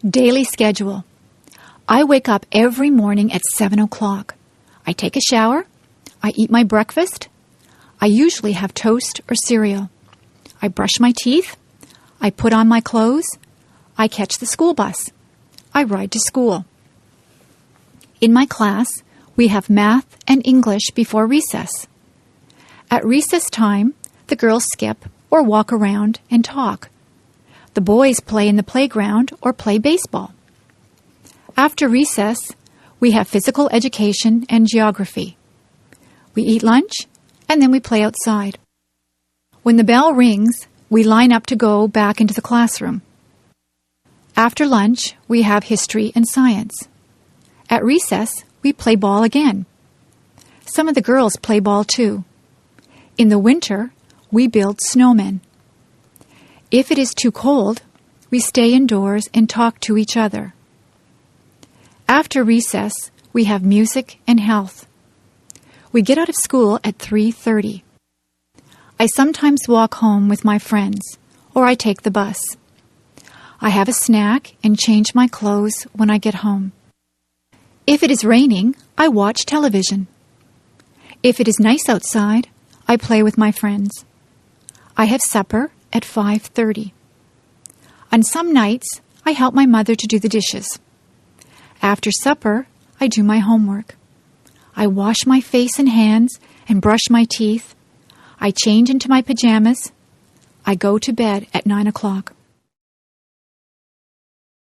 Daily schedule. I wake up every morning at 7 o'clock. I take a shower. I eat my breakfast. I usually have toast or cereal. I brush my teeth. I put on my clothes. I catch the school bus. I ride to school. In my class, we have math and English before recess. At recess time, the girls skip or walk around and talk. The boys play in the playground or play baseball. After recess, we have physical education and geography. We eat lunch, and then we play outside. When the bell rings, we line up to go back into the classroom. After lunch, we have history and science. At recess, we play ball again. Some of the girls play ball too. In the winter, we build snowmen. If it is too cold, we stay indoors and talk to each other. After recess, we have music and health. We get out of school at 3:30. I sometimes walk home with my friends, or I take the bus. I have a snack and change my clothes when I get home. If it is raining, I watch television. If it is nice outside, I play with my friends. I have supper at 5:30. On some nights, I help my mother to do the dishes. After supper, I do my homework. I wash my face and hands and brush my teeth. I change into my pajamas. I go to bed at 9 o'clock.